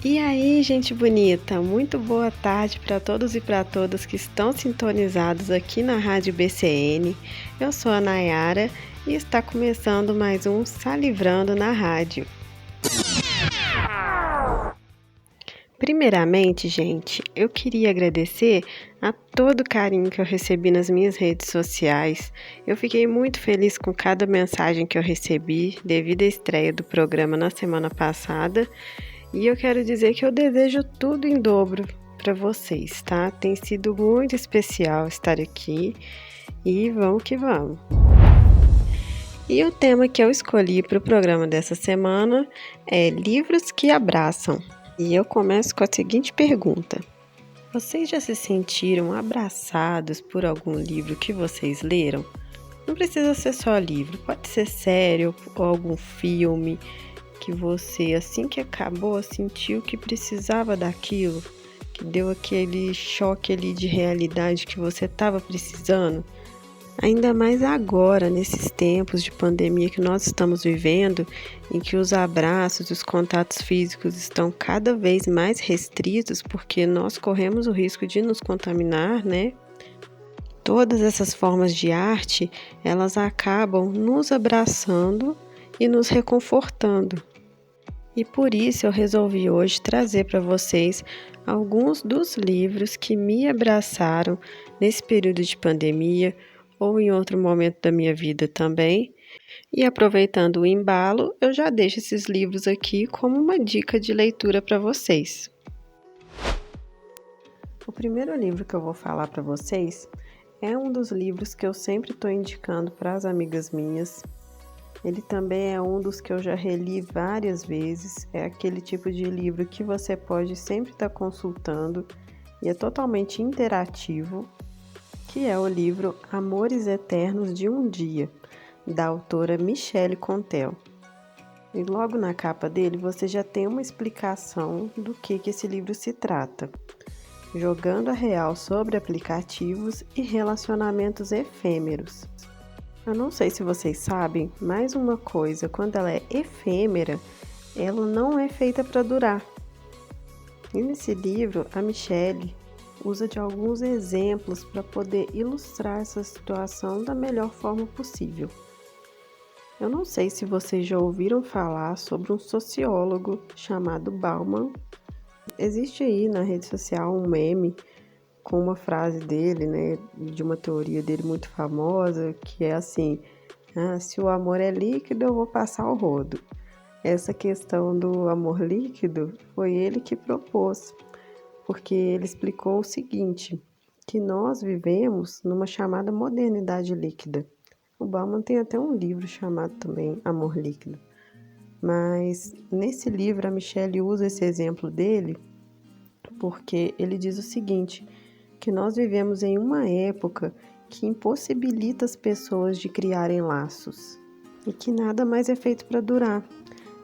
E aí, gente bonita, muito boa tarde para todos e para todas que estão sintonizados aqui na Rádio BCN. Eu sou a Nayara e está começando mais um Salivrando na Rádio. Primeiramente, gente, eu queria agradecer a todo o carinho que eu recebi nas minhas redes sociais. Eu fiquei muito feliz com cada mensagem que eu recebi devido à estreia do programa na semana passada. E eu quero dizer que eu desejo tudo em dobro para vocês, tá? Tem sido muito especial estar aqui e vamos que vamos. E o tema que eu escolhi para o programa dessa semana é livros que abraçam. E eu começo com a seguinte pergunta: vocês já se sentiram abraçados por algum livro que vocês leram? Não precisa ser só livro, pode ser série ou algum filme que você, assim que acabou, sentiu que precisava daquilo, que deu aquele choque ali de realidade que você estava precisando. Ainda mais agora, nesses tempos de pandemia que nós estamos vivendo, em que os abraços, os contatos físicos estão cada vez mais restritos, porque nós corremos o risco de nos contaminar, né? Todas essas formas de arte, elas acabam nos abraçando e nos reconfortando. E por isso eu resolvi hoje trazer para vocês alguns dos livros que me abraçaram nesse período de pandemia ou em outro momento da minha vida também. E aproveitando o embalo, eu já deixo esses livros aqui como uma dica de leitura para vocês. O primeiro livro que eu vou falar para vocês é um dos livros que eu sempre estou indicando para as amigas minhas. Ele também é um dos que eu já reli várias vezes. É aquele tipo de livro que você pode sempre estar consultando e é totalmente interativo, que é o livro Amores Eternos de um Dia, da autora Michele Contel. E logo na capa dele você já tem uma explicação do que esse livro se trata. Jogando a real sobre aplicativos e relacionamentos efêmeros. Eu não sei se vocês sabem, mas uma coisa, quando ela é efêmera, ela não é feita para durar. E nesse livro, a Michele usa de alguns exemplos para poder ilustrar essa situação da melhor forma possível. Eu não sei se vocês já ouviram falar sobre um sociólogo chamado Bauman. Existe aí na rede social um meme com uma frase dele, né, de uma teoria dele muito famosa, que é assim: se o amor é líquido, eu vou passar o rodo. Essa questão do amor líquido foi ele que propôs, porque ele explicou o seguinte, que nós vivemos numa chamada modernidade líquida. O Bauman tem até um livro chamado também Amor Líquido. Mas nesse livro a Michele usa esse exemplo dele porque ele diz o seguinte, que nós vivemos em uma época que impossibilita as pessoas de criarem laços e que nada mais é feito para durar,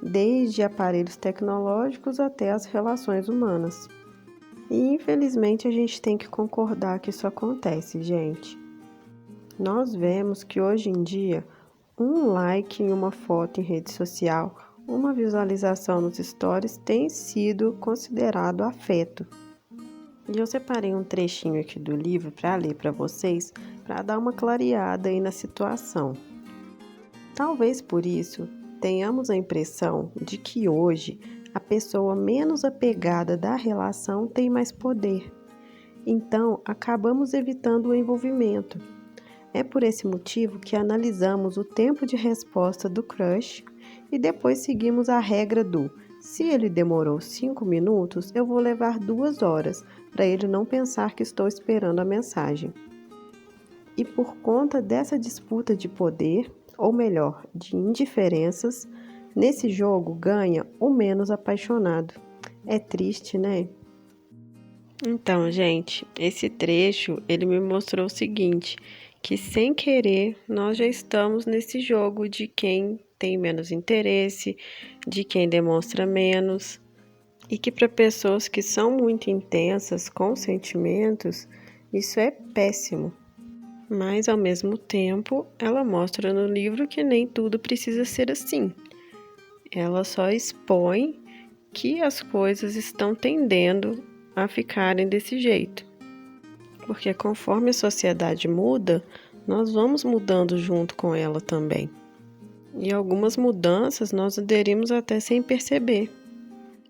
desde aparelhos tecnológicos até as relações humanas. E infelizmente a gente tem que concordar que isso acontece, gente. Nós vemos que hoje em dia, um like em uma foto em rede social, uma visualização nos stories tem sido considerado afeto. E eu separei um trechinho aqui do livro para ler para vocês, para dar uma clareada aí na situação. Talvez por isso tenhamos a impressão de que hoje a pessoa menos apegada da relação tem mais poder. Então, acabamos evitando o envolvimento. É por esse motivo que analisamos o tempo de resposta do crush e depois seguimos a regra do: se ele demorou 5 minutos, eu vou levar 2 horas, para ele não pensar que estou esperando a mensagem. E por conta dessa disputa de poder, ou melhor, de indiferenças, nesse jogo ganha o menos apaixonado. É triste, né? Então, gente, esse trecho, ele me mostrou o seguinte, que sem querer, nós já estamos nesse jogo de quem tem menos interesse, de quem demonstra menos, e que para pessoas que são muito intensas com sentimentos, isso é péssimo. Mas, ao mesmo tempo, ela mostra no livro que nem tudo precisa ser assim. Ela só expõe que as coisas estão tendendo a ficarem desse jeito. Porque conforme a sociedade muda, nós vamos mudando junto com ela também. E algumas mudanças nós aderimos até sem perceber.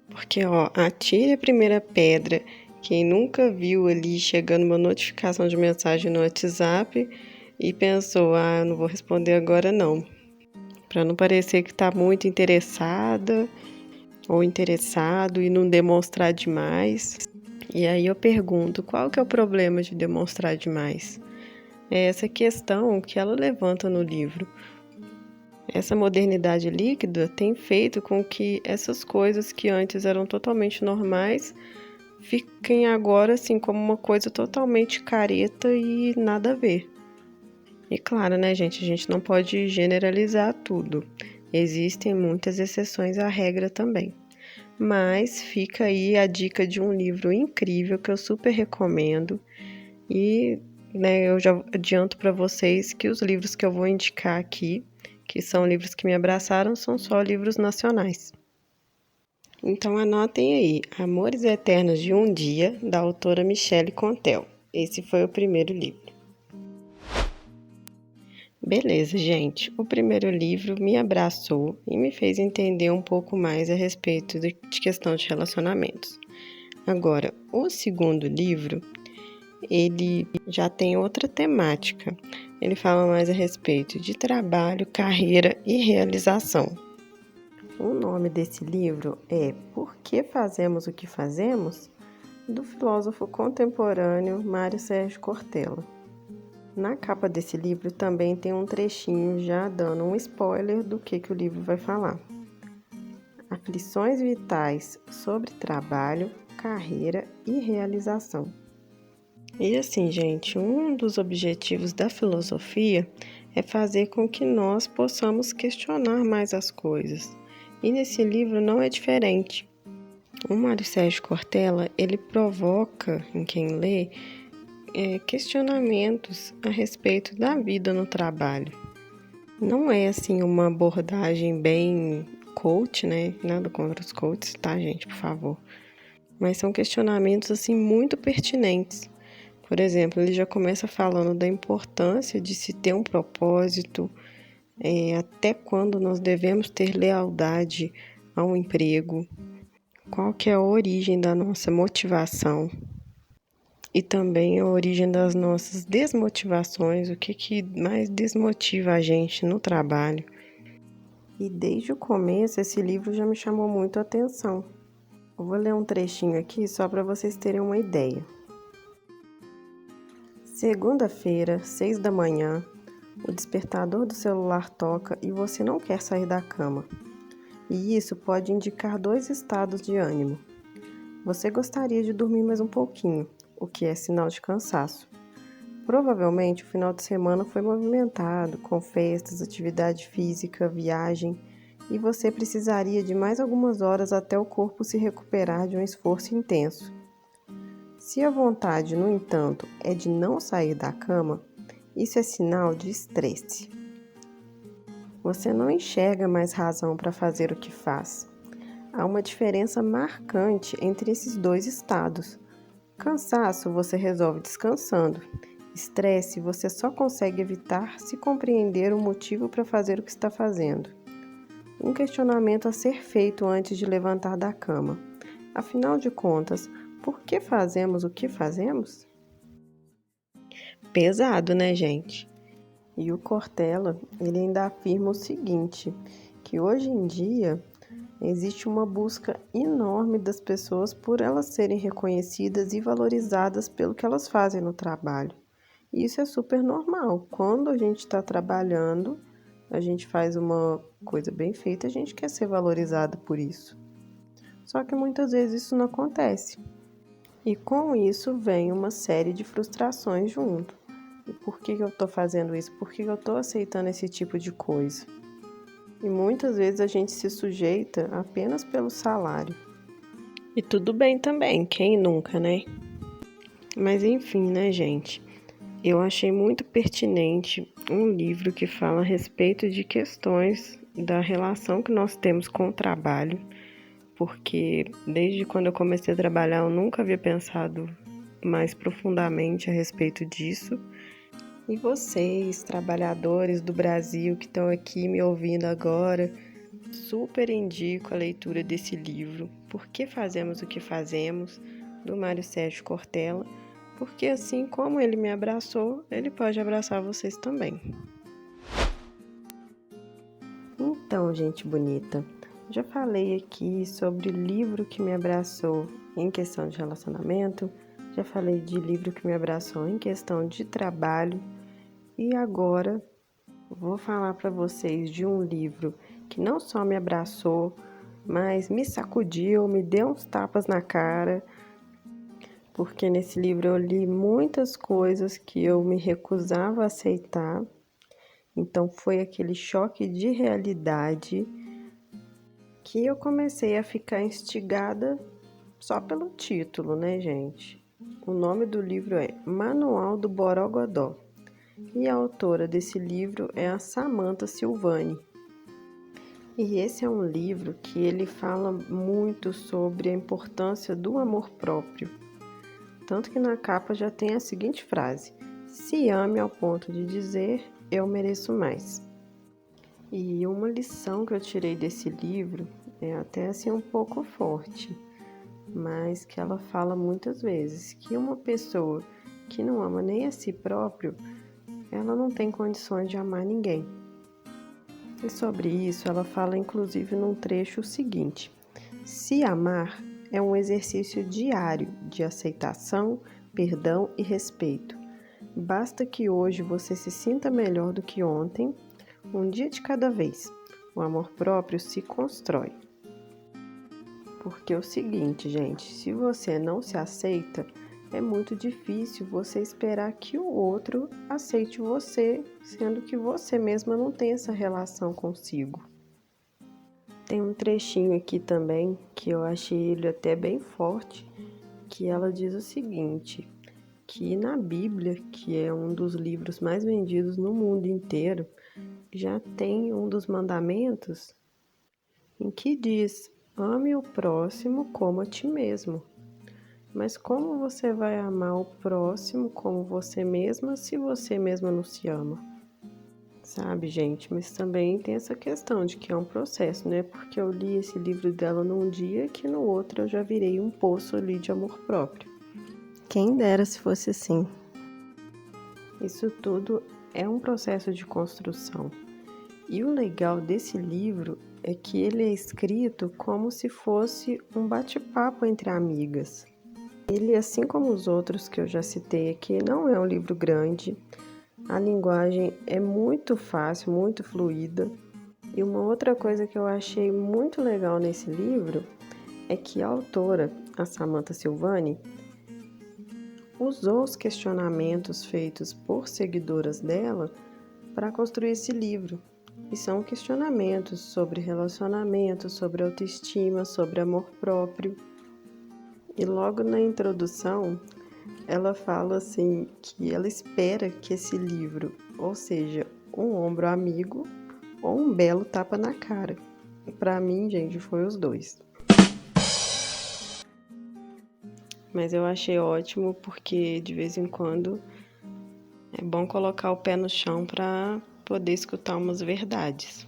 Porque, atire a primeira pedra. Quem nunca viu ali chegando uma notificação de mensagem no WhatsApp e pensou, eu não vou responder agora não. Para não parecer que está muito interessada ou interessado e não demonstrar demais. E aí eu pergunto, qual que é o problema de demonstrar demais? É essa questão que ela levanta no livro. Essa modernidade líquida tem feito com que essas coisas que antes eram totalmente normais fiquem agora assim como uma coisa totalmente careta e nada a ver. E claro, né, gente, a gente não pode generalizar tudo. Existem muitas exceções à regra também. Mas fica aí a dica de um livro incrível que eu super recomendo. E, né, eu já adianto para vocês que os livros que eu vou indicar aqui, que são livros que me abraçaram, são só livros nacionais. Então anotem aí, Amores Eternos de um Dia, da autora Michele Contel. Esse foi o primeiro livro. Beleza, gente. O primeiro livro me abraçou e me fez entender um pouco mais a respeito de questão de relacionamentos. Agora, o segundo livro, ele já tem outra temática. Ele fala mais a respeito de trabalho, carreira e realização. O nome desse livro é Por que Fazemos o que Fazemos? Do filósofo contemporâneo Mário Sérgio Cortella. Na capa desse livro também tem um trechinho já dando um spoiler do que o livro vai falar. Aflições vitais sobre trabalho, carreira e realização. E assim, gente, um dos objetivos da filosofia é fazer com que nós possamos questionar mais as coisas. E nesse livro não é diferente. O Mário Sérgio Cortella, ele provoca em quem lê questionamentos a respeito da vida no trabalho. Não é assim uma abordagem bem coach, né? Nada contra os coaches, tá, gente, por favor. Mas são questionamentos assim muito pertinentes. Por exemplo, ele já começa falando da importância de se ter um propósito, até quando nós devemos ter lealdade ao emprego, qual que é a origem da nossa motivação. E também a origem das nossas desmotivações, o que mais desmotiva a gente no trabalho. E desde o começo esse livro já me chamou muito a atenção. Eu vou ler um trechinho aqui só para vocês terem uma ideia. Segunda-feira, 6 da manhã, o despertador do celular toca e você não quer sair da cama. E isso pode indicar 2 estados de ânimo. Você gostaria de dormir mais um pouquinho, o que é sinal de cansaço. Provavelmente o final de semana foi movimentado, com festas, atividade física, viagem, e você precisaria de mais algumas horas até o corpo se recuperar de um esforço intenso. Se a vontade, no entanto, é de não sair da cama, isso é sinal de estresse. Você não enxerga mais razão para fazer o que faz. Há uma diferença marcante entre esses 2 estados. Cansaço você resolve descansando. Estresse você só consegue evitar se compreender o motivo para fazer o que está fazendo. Um questionamento a ser feito antes de levantar da cama. Afinal de contas, por que fazemos o que fazemos? Pesado, né, gente? E o Cortella, ele ainda afirma o seguinte, que hoje em dia existe uma busca enorme das pessoas por elas serem reconhecidas e valorizadas pelo que elas fazem no trabalho. E isso é super normal. Quando a gente está trabalhando, a gente faz uma coisa bem feita, a gente quer ser valorizado por isso. Só que muitas vezes isso não acontece. E com isso vem uma série de frustrações junto. E por que eu estou fazendo isso? Por que eu estou aceitando esse tipo de coisa? E muitas vezes a gente se sujeita apenas pelo salário. E tudo bem também, quem nunca, né? Mas enfim, né, gente? Eu achei muito pertinente um livro que fala a respeito de questões da relação que nós temos com o trabalho, porque desde quando eu comecei a trabalhar eu nunca havia pensado mais profundamente a respeito disso. E vocês, trabalhadores do Brasil que estão aqui me ouvindo agora, super indico a leitura desse livro, Por que Fazemos o que Fazemos, do Mário Sérgio Cortella, porque assim como ele me abraçou, ele pode abraçar vocês também. Então, gente bonita, já falei aqui sobre o livro que me abraçou em questão de relacionamento, já falei de livro que me abraçou em questão de trabalho e agora vou falar para vocês de um livro que não só me abraçou, mas me sacudiu, me deu uns tapas na cara, porque nesse livro eu li muitas coisas que eu me recusava a aceitar. Então foi aquele choque de realidade que eu comecei a ficar instigada só pelo título, né, gente? O nome do livro é Manual do Borogodó e a autora desse livro é a Samantha Silvani. E esse é um livro que ele fala muito sobre a importância do amor próprio. Tanto que na capa já tem a seguinte frase: se ame ao ponto de dizer, eu mereço mais. E uma lição que eu tirei desse livro é até assim um pouco forte, mas que ela fala muitas vezes que uma pessoa que não ama nem a si próprio, ela não tem condições de amar ninguém. E sobre isso, ela fala inclusive num trecho o seguinte: se amar é um exercício diário de aceitação, perdão e respeito. Basta que hoje você se sinta melhor do que ontem, um dia de cada vez. O amor próprio se constrói. Porque é o seguinte, gente, se você não se aceita, é muito difícil você esperar que o outro aceite você, sendo que você mesma não tem essa relação consigo. Tem um trechinho aqui também que eu achei ele até bem forte, que ela diz o seguinte, que na Bíblia, que é um dos livros mais vendidos no mundo inteiro, já tem um dos mandamentos em que diz: ame o próximo como a ti mesmo. Mas como você vai amar o próximo como você mesma se você mesma não se ama? Sabe, gente? Mas também tem essa questão de que é um processo, né? Porque eu li esse livro dela num dia que no outro eu já virei um poço ali de amor próprio. Quem dera se fosse assim. Isso tudo é um processo de construção. E o legal desse livro é que ele é escrito como se fosse um bate-papo entre amigas. Ele, assim como os outros que eu já citei aqui, não é um livro grande. A linguagem é muito fácil, muito fluida. E uma outra coisa que eu achei muito legal nesse livro é que a autora, a Samantha Silvani, usou os questionamentos feitos por seguidoras dela para construir esse livro. E são questionamentos sobre relacionamento, sobre autoestima, sobre amor próprio. E logo na introdução, ela fala assim que ela espera que esse livro, ou seja, um ombro amigo ou um belo tapa na cara. Para mim, gente, foi os dois. Mas eu achei ótimo porque de vez em quando é bom colocar o pé no chão para poder escutar umas verdades.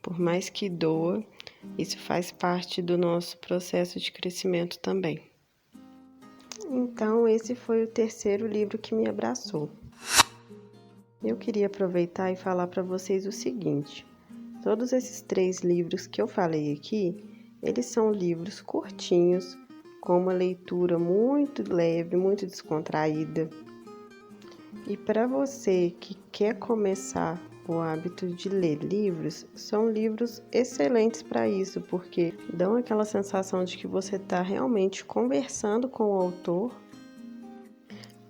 Por mais que doa, isso faz parte do nosso processo de crescimento também. Então, esse foi o terceiro livro que me abraçou. Eu queria aproveitar e falar para vocês o seguinte: todos esses 3 livros que eu falei aqui, eles são livros curtinhos, com uma leitura muito leve, muito descontraída. E para você que quer começar o hábito de ler livros, são livros excelentes para isso, porque dão aquela sensação de que você está realmente conversando com o autor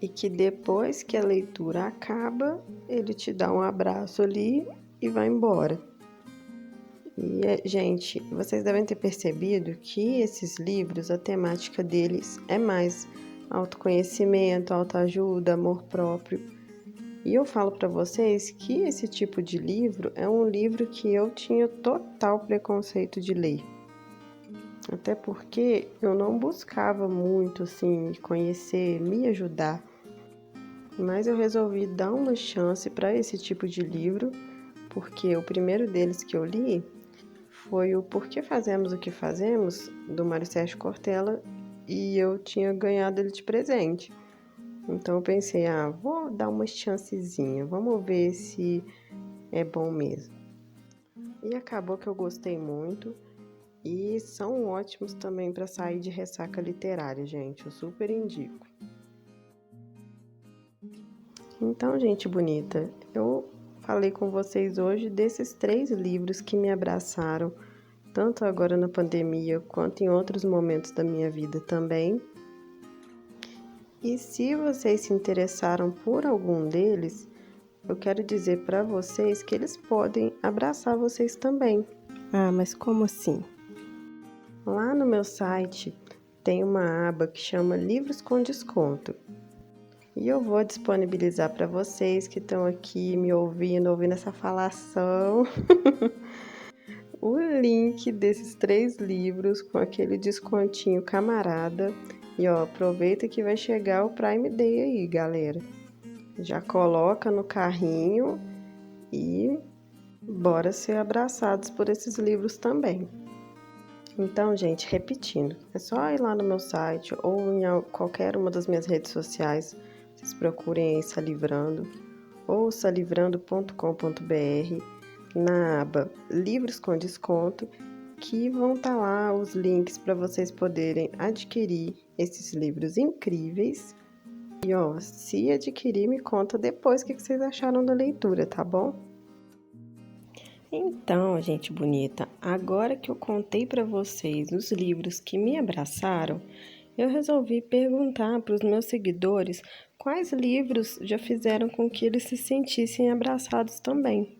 e que depois que a leitura acaba, ele te dá um abraço ali e vai embora. E, gente, vocês devem ter percebido que esses livros, a temática deles é mais autoconhecimento, autoajuda, amor próprio. E eu falo para vocês que esse tipo de livro é um livro que eu tinha total preconceito de ler. Até porque eu não buscava muito, assim, conhecer, me ajudar. Mas eu resolvi dar uma chance para esse tipo de livro, porque o primeiro deles que eu li foi o Por que Fazemos o que Fazemos, do Mário Sérgio Cortella, e eu tinha ganhado ele de presente. Então eu pensei, vou dar uma chancezinha, vamos ver se é bom mesmo. E acabou que eu gostei muito e são ótimos também para sair de ressaca literária, gente, eu super indico. Então, gente bonita, eu falei com vocês hoje desses 3 livros que me abraçaram, tanto agora na pandemia quanto em outros momentos da minha vida também. E se vocês se interessaram por algum deles, eu quero dizer para vocês que eles podem abraçar vocês também. Mas como assim? Lá no meu site tem uma aba que chama Livros com Desconto. E eu vou disponibilizar para vocês que estão aqui me ouvindo essa falação, o link desses 3 livros com aquele descontinho camarada. E aproveita que vai chegar o Prime Day aí, galera. Já coloca no carrinho e bora ser abraçados por esses livros também. Então, gente, repetindo, é só ir lá no meu site ou em qualquer uma das minhas redes sociais, vocês procurem aí Salivrando ou salivrando.com.br na aba Livros com Desconto, que vão estar lá os links para vocês poderem adquirir esses livros incríveis. E se adquirir, me conta depois o que vocês acharam da leitura, tá bom? Então, gente bonita, agora que eu contei para vocês os livros que me abraçaram, eu resolvi perguntar para os meus seguidores quais livros já fizeram com que eles se sentissem abraçados também.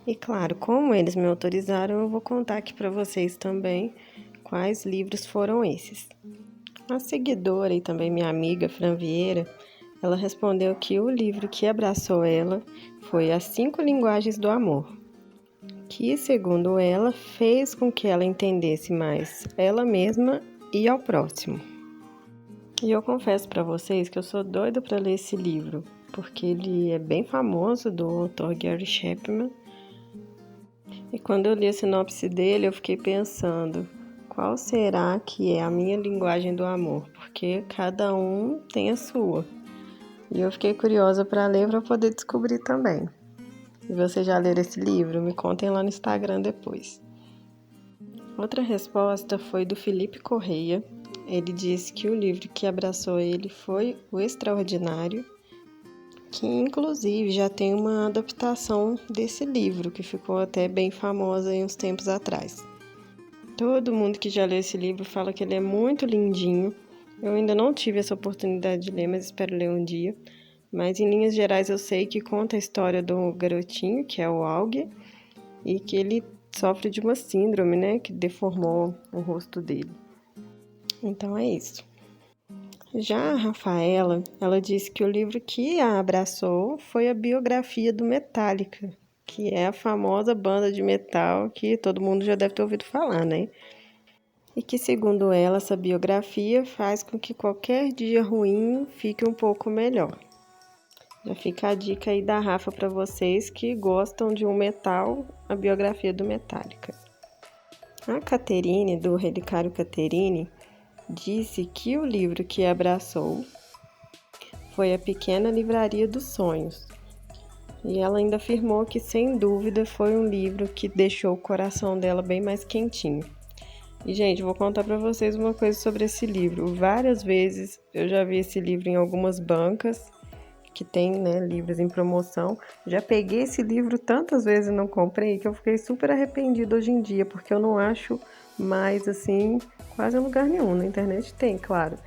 E claro, como eles me autorizaram, eu vou contar aqui para vocês também quais livros foram esses. A seguidora e também minha amiga Fran Vieira, ela respondeu que o livro que abraçou ela foi As 5 Linguagens do Amor, que, segundo ela, fez com que ela entendesse mais ela mesma e ao próximo. E eu confesso para vocês que eu sou doida para ler esse livro, porque ele é bem famoso, do autor Gary Chapman. E quando eu li a sinopse dele, eu fiquei pensando, qual será que é a minha linguagem do amor? Porque cada um tem a sua. E eu fiquei curiosa para ler, para poder descobrir também. Se vocês já leram esse livro, me contem lá no Instagram depois. Outra resposta foi do Felipe Correia. Ele disse que o livro que abraçou ele foi O Extraordinário, que inclusive já tem uma adaptação desse livro, que ficou até bem famosa em uns tempos atrás. Todo mundo que já leu esse livro fala que ele é muito lindinho. Eu ainda não tive essa oportunidade de ler, mas espero ler um dia. Mas em linhas gerais eu sei que conta a história do garotinho, que é o Augie, e que ele sofre de uma síndrome, né, que deformou o rosto dele. Então é isso. Já a Rafaela, ela disse que o livro que a abraçou foi a biografia do Metallica, que é a famosa banda de metal que todo mundo já deve ter ouvido falar, né? E que, segundo ela, essa biografia faz com que qualquer dia ruim fique um pouco melhor. Já fica a dica aí da Rafa para vocês que gostam de um metal, a biografia do Metallica. A Caterine, do Relicário Caterine, disse que o livro que abraçou foi A Pequena Livraria dos Sonhos. E ela ainda afirmou que, sem dúvida, foi um livro que deixou o coração dela bem mais quentinho. E, gente, vou contar para vocês uma coisa sobre esse livro. Várias vezes eu já vi esse livro em algumas bancas que tem, né, livros em promoção. Já peguei esse livro tantas vezes e não comprei que eu fiquei super arrependida hoje em dia, porque eu não acho mais, assim, quase em lugar nenhum. Na internet tem, claro,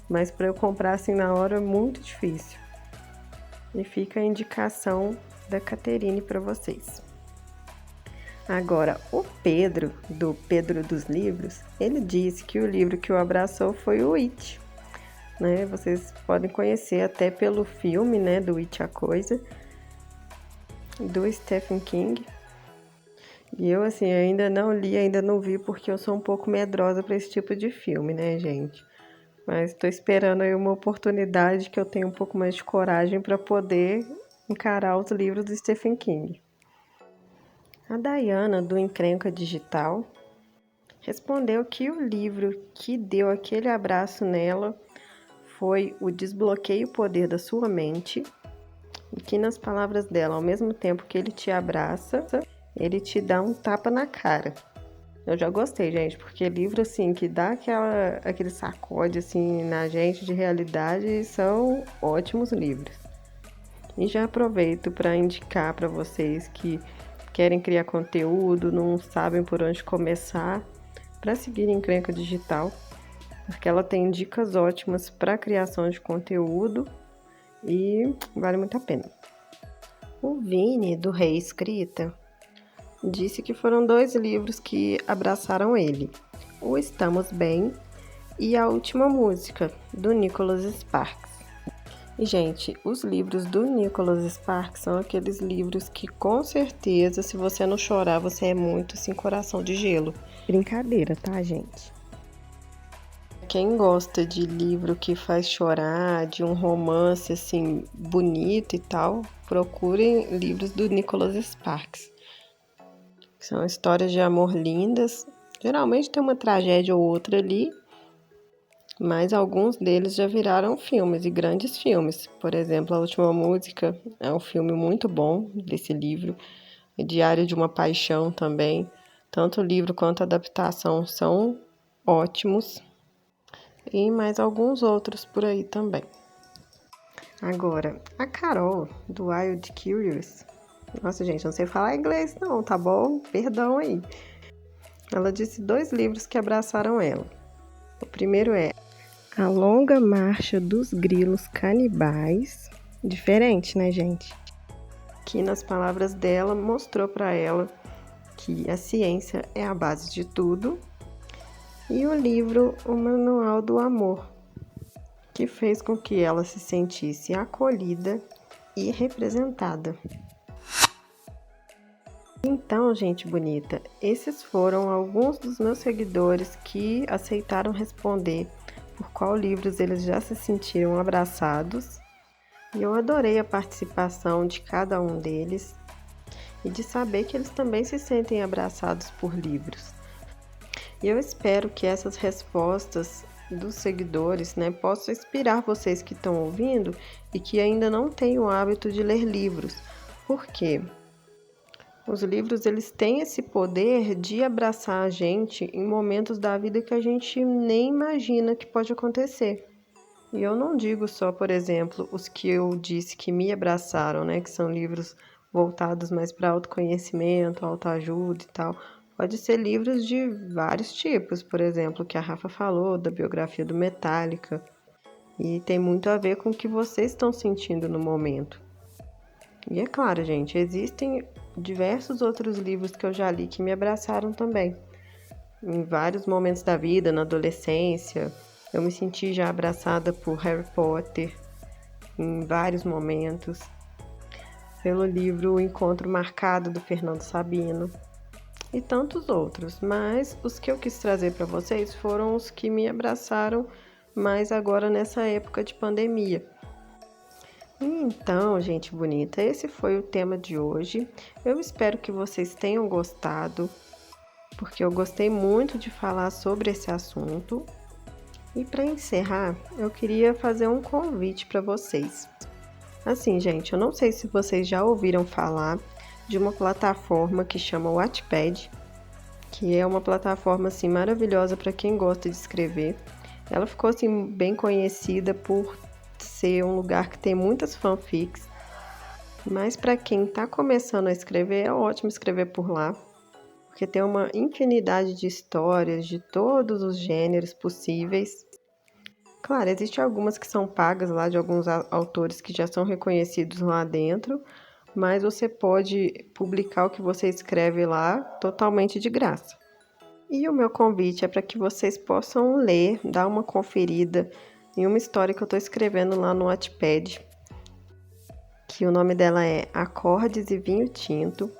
mas para eu comprar assim na hora é muito difícil. E fica a indicação da Caterine para vocês. Agora, o Pedro, do Pedro dos Livros, ele disse que o livro que o abraçou foi o It, né? Vocês podem conhecer até pelo filme, né, do It, a Coisa, do Stephen King. E eu, assim, ainda não li, ainda não vi, porque eu sou um pouco medrosa para esse tipo de filme, né, gente? Mas estou esperando aí uma oportunidade que eu tenha um pouco mais de coragem para poder encarar os livros do Stephen King. A Diana, do Encrenca Digital, respondeu que o livro que deu aquele abraço nela foi O Desbloqueie o Poder da Sua Mente, e que, nas palavras dela, ao mesmo tempo que ele te abraça, ele te dá um tapa na cara. Eu já gostei, gente, porque livro, assim, que dá aquele sacode, assim, na gente de realidade, são ótimos livros. E já aproveito para indicar para vocês que querem criar conteúdo, não sabem por onde começar, para seguir Encrenca Digital, porque ela tem dicas ótimas para criação de conteúdo e vale muito a pena. O Vini, do Rei Escrita, disse que foram 2 livros que abraçaram ele: O Estamos Bem e A Última Música, do Nicholas Sparks. E, gente, os livros do Nicholas Sparks são aqueles livros que, com certeza, se você não chorar, você é muito, assim, coração de gelo. Brincadeira, tá, gente? Quem gosta de livro que faz chorar, de um romance, assim, bonito e tal, procurem livros do Nicholas Sparks. São histórias de amor lindas. Geralmente tem uma tragédia ou outra ali, mas alguns deles já viraram filmes e grandes filmes. Por exemplo, A Última Música é um filme muito bom desse livro. Diário de uma Paixão também. Tanto o livro quanto a adaptação são ótimos. E mais alguns outros por aí também. Agora, a Carol, do Wild Curious. Nossa, gente, não sei falar inglês não, tá bom? Perdão aí. Ela disse 2 livros que abraçaram ela. O primeiro é A Longa Marcha dos Grilos Canibais. Diferente, né, gente? Que, nas palavras dela, mostrou para ela que a ciência é a base de tudo. E o livro O Manual do Amor, que fez com que ela se sentisse acolhida e representada. Então, gente bonita, esses foram alguns dos meus seguidores que aceitaram responder por qual livros eles já se sentiram abraçados. E eu adorei a participação de cada um deles e de saber que eles também se sentem abraçados por livros. E eu espero que essas respostas dos seguidores, né, possam inspirar vocês que estão ouvindo e que ainda não têm o hábito de ler livros. Por quê? Os livros, eles têm esse poder de abraçar a gente em momentos da vida que a gente nem imagina que pode acontecer. E eu não digo só, por exemplo, os que eu disse que me abraçaram, né? Que são livros voltados mais para autoconhecimento, autoajuda e tal. Pode ser livros de vários tipos, por exemplo, que a Rafa falou, da biografia do Metallica. E tem muito a ver com o que vocês estão sentindo no momento. E é claro, gente, existem diversos outros livros que eu já li que me abraçaram também. Em vários momentos da vida, na adolescência, eu me senti já abraçada por Harry Potter, em vários momentos. Pelo livro O Encontro Marcado, do Fernando Sabino. E tantos outros, mas os que eu quis trazer para vocês foram os que me abraçaram mais agora nessa época de pandemia. Então, gente bonita, esse foi o tema de hoje. Eu espero que vocês tenham gostado, porque eu gostei muito de falar sobre esse assunto. E para encerrar, eu queria fazer um convite para vocês. Assim, gente, eu não sei se vocês já ouviram falar de uma plataforma que chama Wattpad, que é uma plataforma assim maravilhosa para quem gosta de escrever. Ela ficou assim bem conhecida por ser um lugar que tem muitas fanfics, mas para quem está começando a escrever, é ótimo escrever por lá, porque tem uma infinidade de histórias de todos os gêneros possíveis. Claro, existem algumas que são pagas lá, de alguns autores que já são reconhecidos lá dentro, mas você pode publicar o que você escreve lá totalmente de graça. E o meu convite é para que vocês possam ler, dar uma conferida em uma história que eu estou escrevendo lá no Wattpad, que o nome dela é Acordes e Vinho Tinto,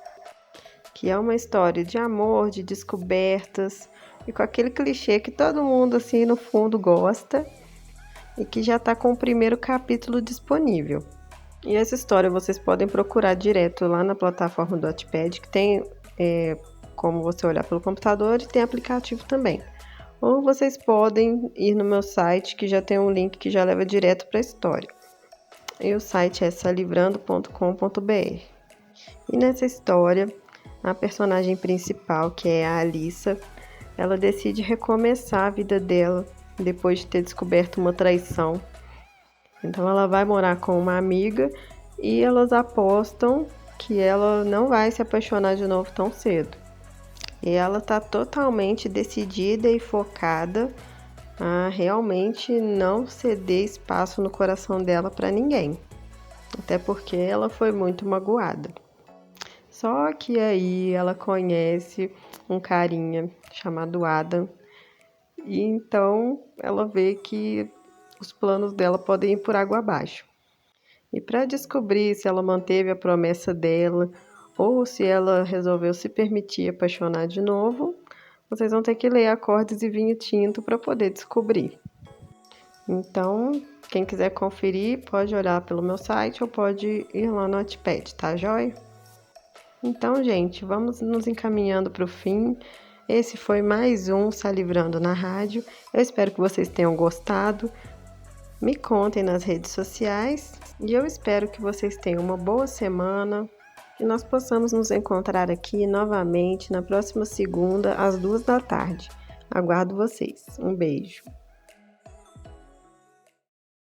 que é uma história de amor, de descobertas e com aquele clichê que todo mundo assim no fundo gosta e que já está com o primeiro capítulo disponível. E essa história vocês podem procurar direto lá na plataforma do Wattpad, que tem como você olhar pelo computador e tem aplicativo também. Ou vocês podem ir no meu site, que já tem um link que já leva direto para a história. E o site é salivrando.com.br. E nessa história, a personagem principal, que é a Alissa, ela decide recomeçar a vida dela depois de ter descoberto uma traição. Então ela vai morar com uma amiga e elas apostam que ela não vai se apaixonar de novo tão cedo. E ela está totalmente decidida e focada a realmente não ceder espaço no coração dela para ninguém. Até porque ela foi muito magoada. Só que aí ela conhece um carinha chamado Adam. E então ela vê que os planos dela podem ir por água abaixo. E para descobrir se ela manteve a promessa dela ou se ela resolveu se permitir apaixonar de novo, vocês vão ter que ler Acordes e Vinho Tinto para poder descobrir. Então, quem quiser conferir, pode olhar pelo meu site ou pode ir lá no Wattpad, tá joia? Então, gente, vamos nos encaminhando para o fim. Esse foi mais um Salivrando na Rádio. Eu espero que vocês tenham gostado. Me contem nas redes sociais e eu espero que vocês tenham uma boa semana e nós possamos nos encontrar aqui novamente na próxima segunda, às 2 da tarde. Aguardo vocês. Um beijo.